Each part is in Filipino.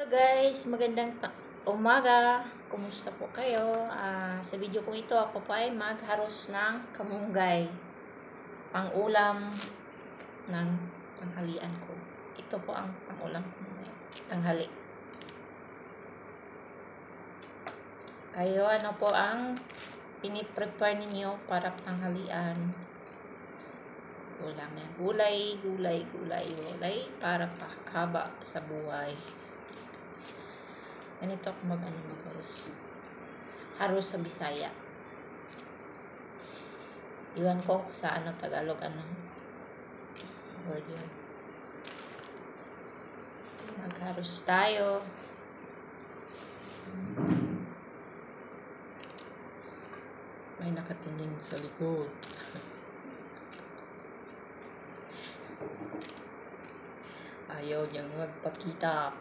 Hello guys, magandang umaga. Kumusta po kayo? Sa video ko ito, ako po ay magharos ng kamunggay. Pang-ulam ng tanghalian ko. Ito po ang pang-ulam ko ngayon. Tanghali. Kayo, ano po ang piniprepare ninyo para tanghalian? Kulang yan. Gulay para haba sa buhay. Ganito ako mag-haros. Haros sa Bisaya. Iwan ko sa Tagalog, word yun. Magharos tayo. May nakatingin sa likod. Ayaw niyang magpakita.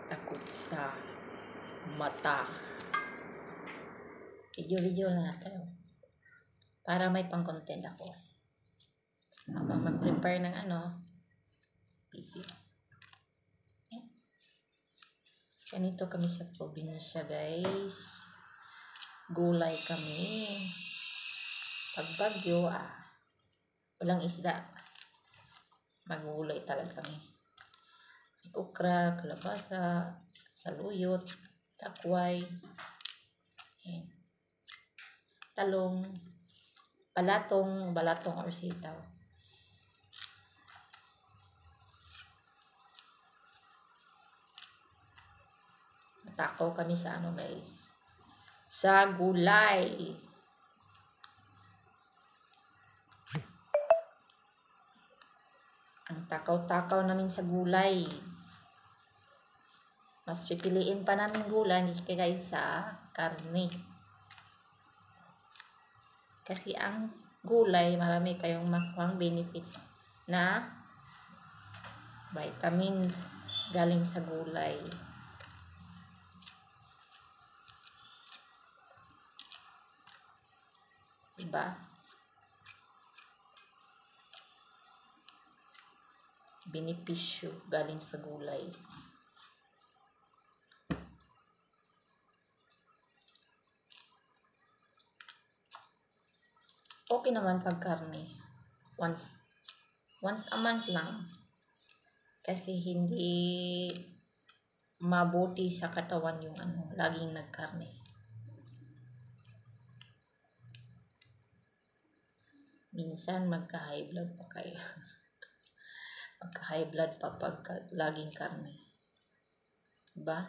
Takot sa mata. Video na natin. Para may pang-content ako. Habang mag-prepare ng video. Ganito kami sa probinsya, guys. Gulay kami. Pag bagyo, walang isda. Magulay talaga kami. May okra, kalabasa, saluyot, takway, talong, balatong or sitaw. Matakaw kami sa guys. Sa gulay. Ang takaw-takaw namin sa gulay. Mas pipiliin pa namin gulay kaysa karne. Kasi ang gulay, marami kayong makuhang benefits na vitamins galing sa gulay. Diba? Benepisyo galing sa gulay. Okay naman pag karne. Once a month lang. Kasi hindi mabuti sa katawan yung laging nagkarne. Minsan magka-high blood pa kayo. Magka-high blood pa pag laging karne. Diba?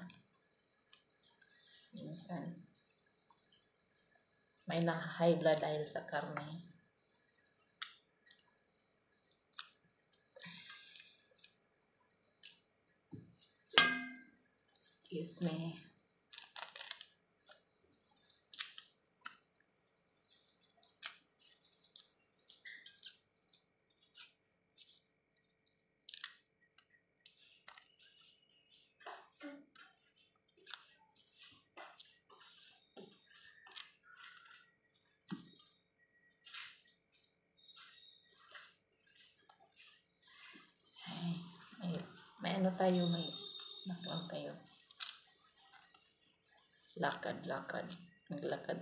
Minsan may na-high blood dahil sa karne. Excuse me. May naklang tayo. Lakad. Naglakad.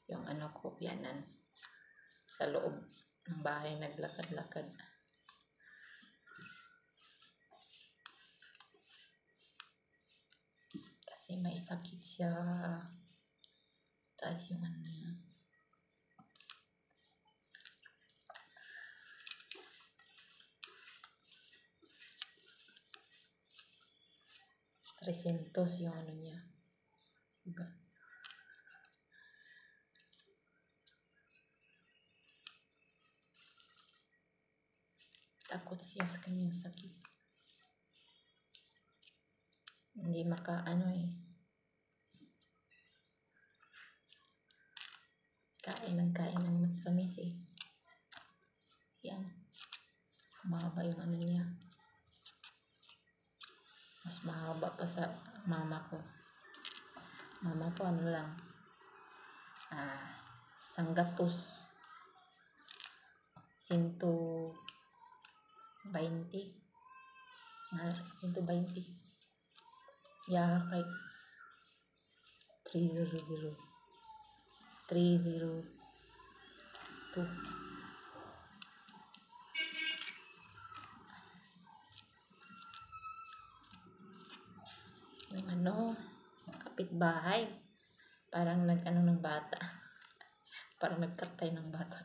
Yung ko, piyanan. Sa loob ng bahay, naglakad-lakad. Kasi may sakit siya. Taas yung niya. 300 yung niya. Takot siya sa kanyang sakit. Hindi kain ng matamis Yan. Mahaba yung niya. Mas mahaba pa sa mama ko. Mama ko lang. Sanggatos. 20. 120. Ya, kay 300. 302. Yung kapitbahay. Parang nag-ano ng bata. Parang nagkatay ng bata.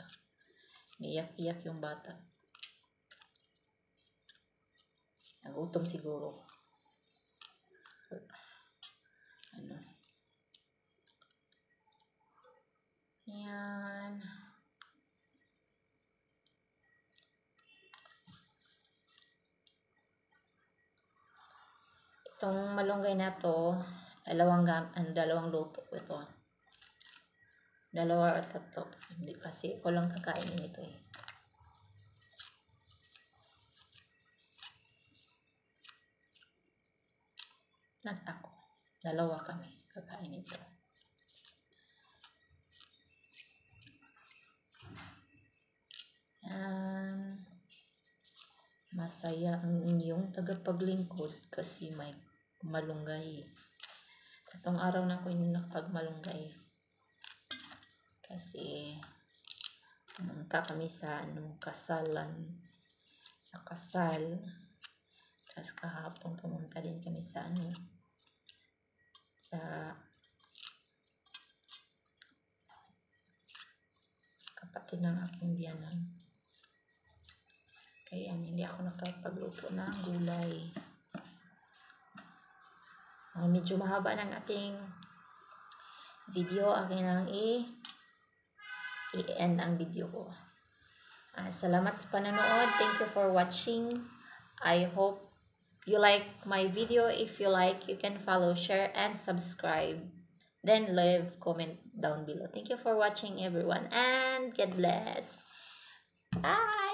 Iyak-iyak yung bata. Nagutom siguro. Yan. Itong malunggay na to, dalawang luto ito. 2 or 3. Hindi kasi ko lang kakainin ito eh. Ako. 2 kami kakain ito. Masaya ang inyong tagapaglingkod kasi may malunggay. Itong araw na ako hindi nakapagmalunggay. Kasi pumunta kami sa kasalan. Sa kasal. Tapos kahapon pumunta din kami sa sa kapatid ng aking biyanan. Kaya hindi ako nakapagluto ng gulay. Medyo mahaba ng ating video. Akin lang i-end ang video ko. Salamat sa panonood. Thank you for watching. I hope you like my video. If you like, you can follow, share, and subscribe. Then leave comment down below. Thank you for watching, everyone, and God bless. Bye!